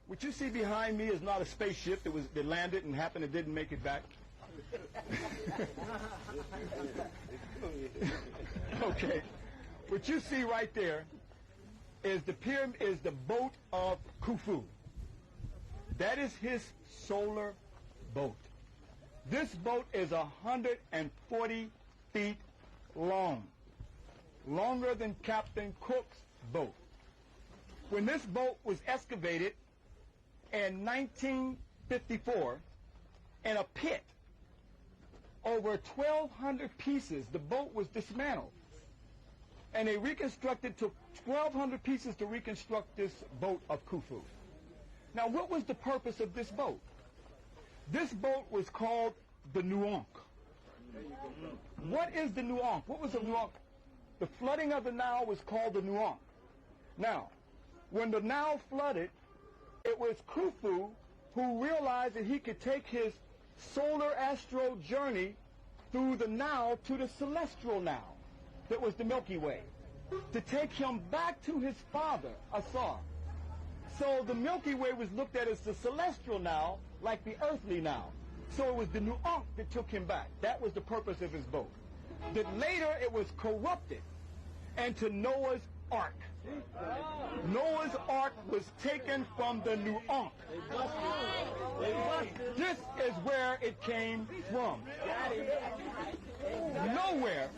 What you see behind me is not a spaceship that landed and happened and didn't make it back. Okay. What you see right there is the boat of Khufu. That is his solar boat. This boat is 140 feet long, longer than Captain Cook's boat. When this boat was excavated in 1954 in a pit, over 1,200 pieces, the boat was dismantled. And they reconstructed, took 1,200 pieces to reconstruct this boat of Khufu. Now, what was the purpose of this boat? This boat was called the Nuank. What is the Nuank? What was the Nuank? The flooding of the Nile was called the Nuank. Now, when the Nile flooded, it was Khufu who realized that he could take his solar astral journey through the Nile to the celestial Nile, that was the Milky Way, to take him back to his father, Asar. So the Milky Way was looked at as the celestial Nile, like the earthly Nile. So it was the Nuank that took him back. That was the purpose of his boat. That later it was corrupted into Noah's Ark. Noah's Ark was taken from the Nuank. This is where it came from. Nowhere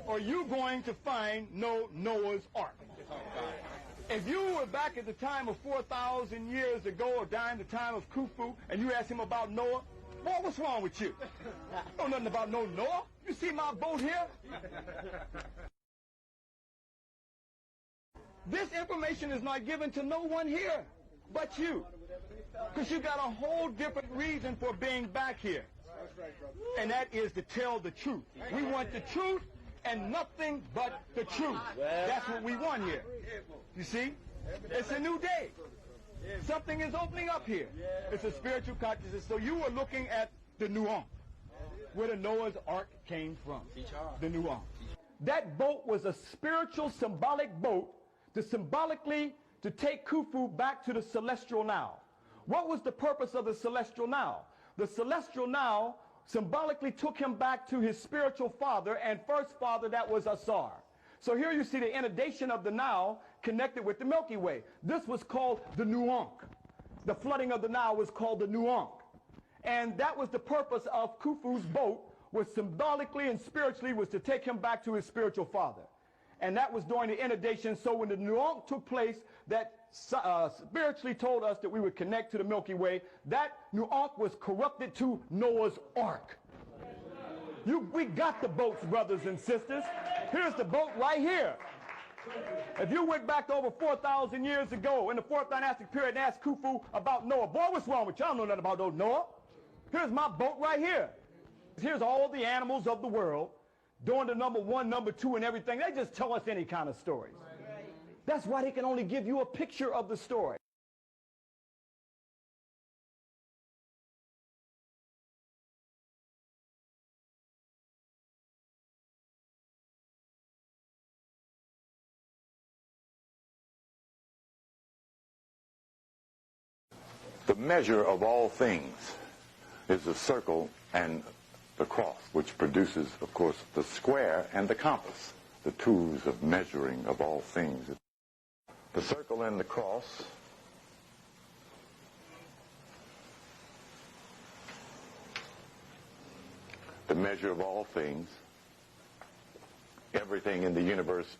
are you going to find no Noah's Ark. If you were back at the time of 4,000 years ago or during the time of Khufu and you asked him about Noah, boy, what's wrong with you? You know nothing about no Noah. You see my boat here? This information is not given to no one here but you. Because you got a whole different reason for being back here. And that is to tell the truth. We want the truth and nothing but the truth. That's what we want here. You see? It's a new day. Something is opening up here. It's a spiritual consciousness. So you are looking at the Nuank, where the Noah's Ark came from. The Nuank. That boat was a spiritual, symbolic boat to symbolically to take Khufu back to the celestial Nile. What was the purpose of the celestial Nile? The celestial Nile symbolically took him back to his spiritual father and first father, that was Asar. So here you see the inundation of the Nile connected with the Milky Way. This was called the Nuank. The flooding of the Nile was called the Nuank. And that was the purpose of Khufu's boat, was symbolically and spiritually was to take him back to his spiritual father. And that was during the inundation. So when the Nuank took place, that spiritually told us that we would connect to the Milky Way. That Nuank was corrupted to Noah's Ark. We got the boats, brothers and sisters. Here's the boat right here. If you went back to over 4,000 years ago in the fourth dynastic period and asked Khufu about Noah, boy, what's wrong with you? I don't know nothing about those Noah. Here's my boat right here. Here's all the animals of the world doing the number 1, number 2, and everything. They just tell us any kind of stories. That's why they can only give you a picture of the story. The measure of all things is the circle and the cross, which produces, of course, the square and the compass, the tools of measuring of all things. The circle and the cross the measure of all things. Everything in the universe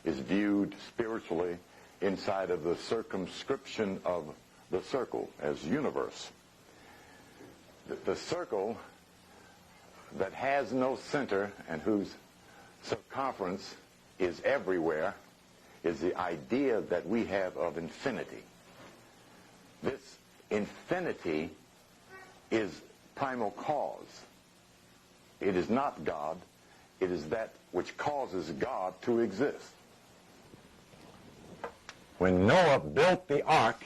is viewed spiritually inside of the circumscription of the circle as universe. The circle that has no center and whose circumference is everywhere is the idea that we have of infinity. This infinity is primal cause. It is not God. It is that which causes God to exist. When Noah built the ark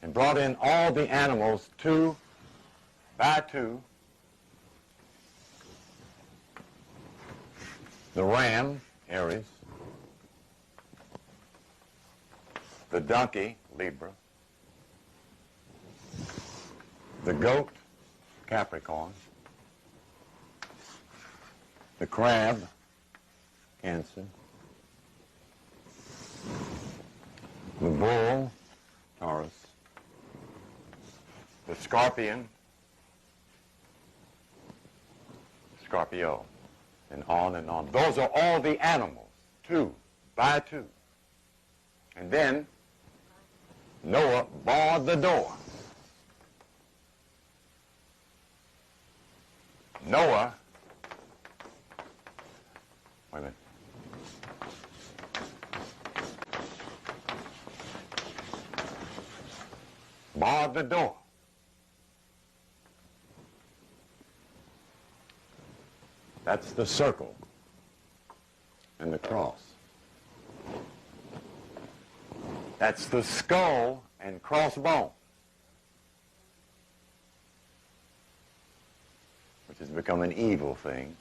and brought in all the animals 2 by 2, the ram, Aries, the donkey, Libra, the goat, Capricorn, the crab, Cancer, the bull, Taurus, the scorpion, Scorpio, and on and on. Those are all the animals, 2 by 2. And then Noah barred the door. Noah, wait a minute. Barred the door. That's the circle and the cross. That's the skull and crossbone, which has become an evil thing.